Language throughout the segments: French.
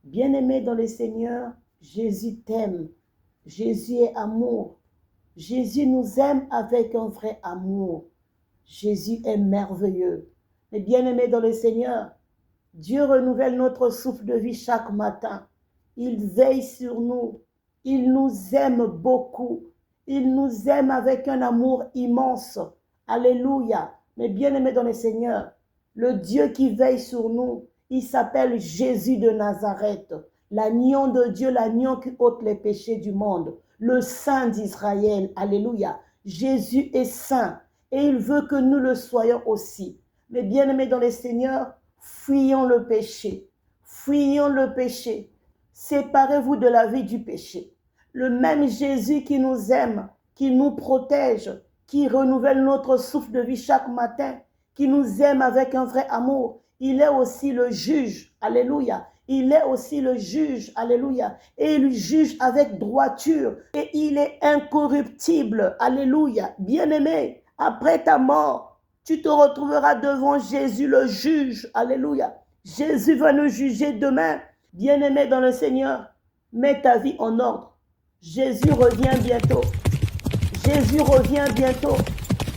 Bien-aimé dans le Seigneur, Jésus t'aime. Jésus est amour. Jésus nous aime avec un vrai amour. Jésus est merveilleux. Mais bien-aimé dans le Seigneur, Dieu renouvelle notre souffle de vie chaque matin. Il veille sur nous. Il nous aime beaucoup. Il nous aime avec un amour immense. Alléluia. Mais bien-aimé dans le Seigneur, le Dieu qui veille sur nous, il s'appelle Jésus de Nazareth, l'agneau de Dieu, l'agneau qui ôte les péchés du monde, le Saint d'Israël. Alléluia. Jésus est saint et il veut que nous le soyons aussi. Mais bien-aimés dans le Seigneur, fuyons le péché. Fuyons le péché. Séparez-vous de la vie du péché. Le même Jésus qui nous aime, qui nous protège, qui renouvelle notre souffle de vie chaque matin, qui nous aime avec un vrai amour, il est aussi le juge. Alléluia. Il est aussi le juge. Alléluia. Et il juge avec droiture. Et il est incorruptible. Alléluia. Bien-aimé, après ta mort, tu te retrouveras devant Jésus le juge. Alléluia. Jésus va nous juger demain. Bien-aimé dans le Seigneur, mets ta vie en ordre. Jésus revient bientôt. Jésus revient bientôt.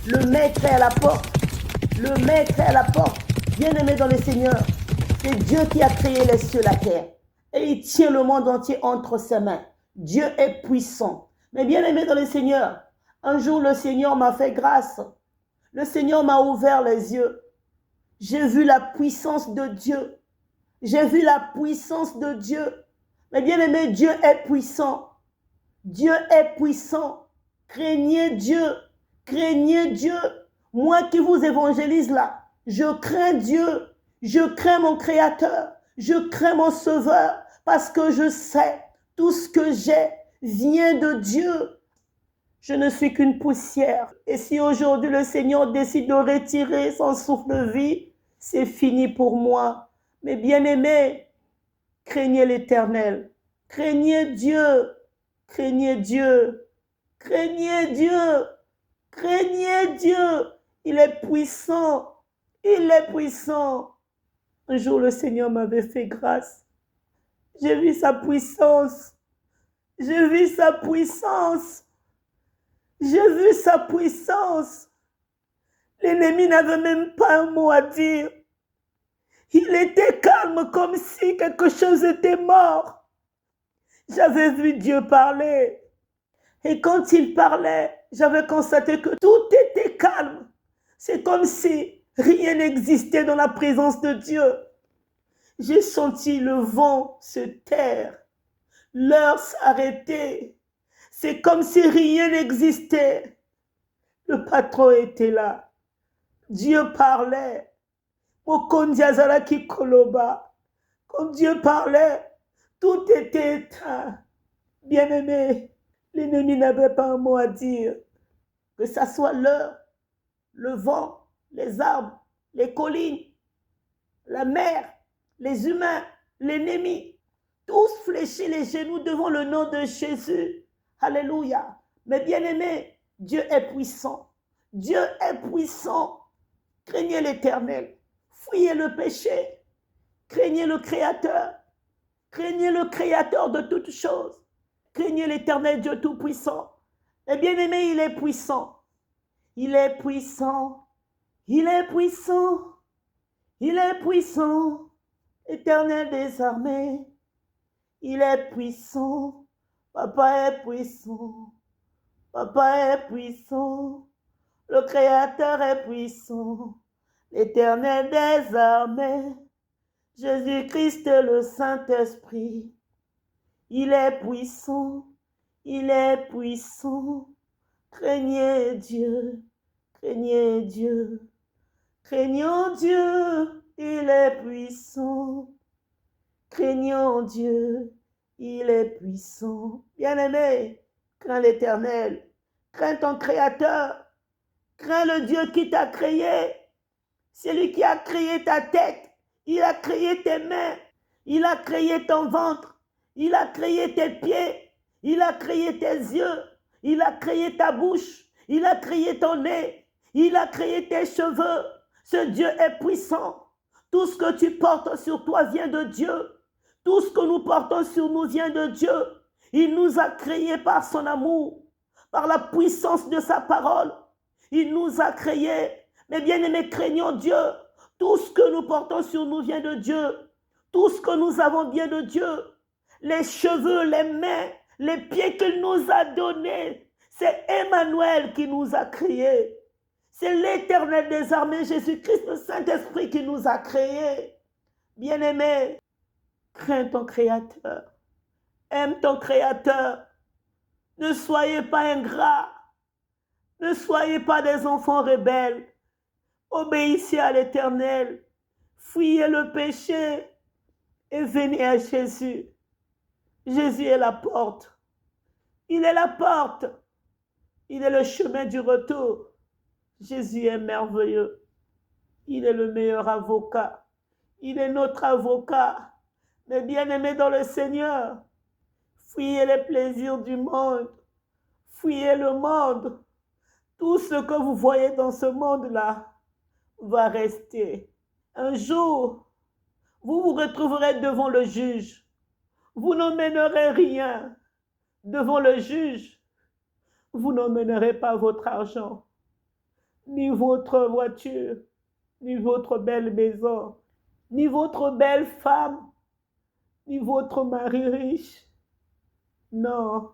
Le maître est à la porte. Le maître est à la porte. Bien-aimé dans le Seigneur, c'est Dieu qui a créé les cieux et la terre. Et il tient le monde entier entre ses mains. Dieu est puissant. Mais bien-aimé dans le Seigneur, un jour le Seigneur m'a fait grâce. Le Seigneur m'a ouvert les yeux. J'ai vu la puissance de Dieu. J'ai vu la puissance de Dieu. Mais bien-aimé, Dieu est puissant. Dieu est puissant. Craignez Dieu. Craignez Dieu. Moi qui vous évangélise là, je crains Dieu. Je crains mon Créateur. Je crains mon Sauveur. Parce que je sais, tout ce que j'ai vient de Dieu. Je ne suis qu'une poussière. Et si aujourd'hui le Seigneur décide de retirer son souffle de vie, c'est fini pour moi. Mais bien-aimés, craignez l'Éternel. Craignez Dieu. Craignez Dieu. Craignez Dieu. Craignez Dieu. Il est puissant. Il est puissant. Un jour, le Seigneur m'avait fait grâce. J'ai vu sa puissance. J'ai vu sa puissance. J'ai vu sa puissance. L'ennemi n'avait même pas un mot à dire. Il était calme comme si quelque chose était mort. J'avais vu Dieu parler. Et quand il parlait, j'avais constaté que tout était calme. C'est comme si rien n'existait dans la présence de Dieu. J'ai senti le vent se taire, l'heure s'arrêter. C'est comme si rien n'existait. Le patron était là. Dieu parlait. Quand Dieu parlait, tout était éteint. Bien-aimé, l'ennemi n'avait pas un mot à dire. Que ça soit l'heure, le vent, les arbres, les collines, la mer, les humains, l'ennemi, tous fléchis les genoux devant le nom de Jésus. Alléluia. Mais bien-aimé, Dieu est puissant. Dieu est puissant. Craignez l'Éternel. Fuyez le péché. Craignez le Créateur. Craignez le Créateur de toutes choses. Craignez l'Éternel Dieu Tout-Puissant. Et bien-aimé, il est puissant. Il est puissant. Il est puissant. Il est puissant. Éternel des armées. Il est puissant. Papa est puissant. Papa est puissant. Le Créateur est puissant. L'Éternel des armées. Jésus-Christ le Saint-Esprit. Il est puissant. Il est puissant. Craignez Dieu. Craignez Dieu. Craignons Dieu. Il est puissant. Craignons Dieu. Il est puissant. Bien-aimé, crains l'Éternel. Crains ton Créateur. Crains le Dieu qui t'a créé. C'est lui qui a créé ta tête. Il a créé tes mains. Il a créé ton ventre. Il a créé tes pieds. Il a créé tes yeux. Il a créé ta bouche. Il a créé ton nez. Il a créé tes cheveux. Ce Dieu est puissant. Tout ce que tu portes sur toi vient de Dieu. Tout ce que nous portons sur nous vient de Dieu. Il nous a créés par son amour, par la puissance de sa parole. Il nous a créés. Mais bien-aimés, craignons Dieu. Tout ce que nous portons sur nous vient de Dieu. Tout ce que nous avons vient de Dieu. Les cheveux, les mains, les pieds qu'il nous a donnés. C'est Emmanuel qui nous a créés. C'est l'Éternel des armées, Jésus-Christ, le Saint-Esprit qui nous a créés. Bien-aimés, crains ton Créateur. Aime ton Créateur. Ne soyez pas ingrats. Ne soyez pas des enfants rebelles. Obéissez à l'Éternel. Fuyez le péché et venez à Jésus. Jésus est la porte. Il est la porte. Il est le chemin du retour. Jésus est merveilleux. Il est le meilleur avocat. Il est notre avocat. Mais bien-aimés dans le Seigneur, fuyez les plaisirs du monde. Fuyez le monde. Tout ce que vous voyez dans ce monde-là va rester. Un jour, vous vous retrouverez devant le juge. Vous n'emmènerez rien devant le juge. Vous n'emmènerez pas votre argent, ni votre voiture, ni votre belle maison, ni votre belle femme, ni votre mari riche. Non,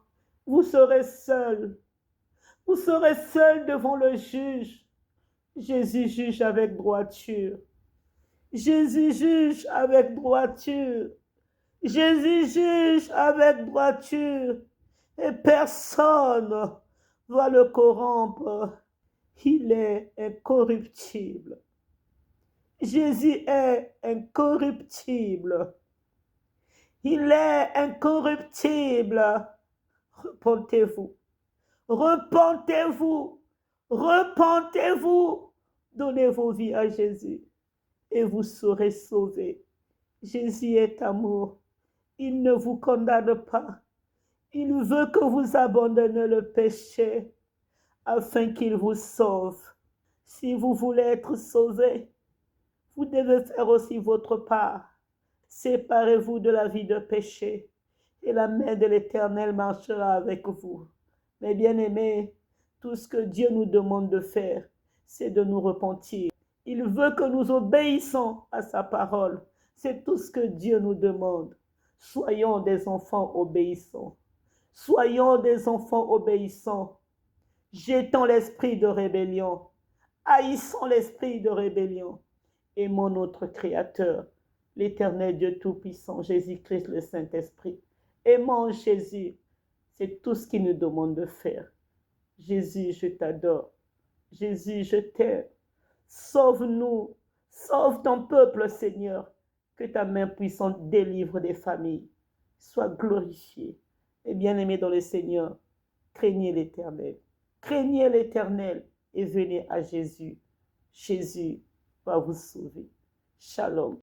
vous serez seul. Vous serez seul devant le juge. Jésus juge avec droiture. Jésus juge avec droiture. Jésus juge avec droiture. Et personne ne va le corrompre. Il est incorruptible. Jésus est incorruptible. Il est incorruptible. Repentez-vous. Repentez-vous. Repentez-vous. Donnez vos vies à Jésus et vous serez sauvés. Jésus est amour. Il ne vous condamne pas. Il veut que vous abandonniez le péché afin qu'il vous sauve. Si vous voulez être sauvés, vous devez faire aussi votre part. Séparez-vous de la vie de péché et la main de l'Éternel marchera avec vous. Mais bien-aimés, tout ce que Dieu nous demande de faire, c'est de nous repentir. Il veut que nous obéissions à sa parole. C'est tout ce que Dieu nous demande. Soyons des enfants obéissants. Soyons des enfants obéissants. Jetons l'esprit de rébellion. Haïssons l'esprit de rébellion. Aimons notre Créateur, l'Éternel Dieu Tout-Puissant, Jésus-Christ le Saint-Esprit. Aimons Jésus. C'est tout ce qu'il nous demande de faire. Jésus, je t'adore. Jésus, je t'aime. Sauve-nous. Sauve ton peuple, Seigneur. Que ta main puissante délivre des familles. Sois glorifié. Et bien-aimé dans le Seigneur, craignez l'Éternel. Craignez l'Éternel et venez à Jésus. Jésus va vous sauver. Shalom.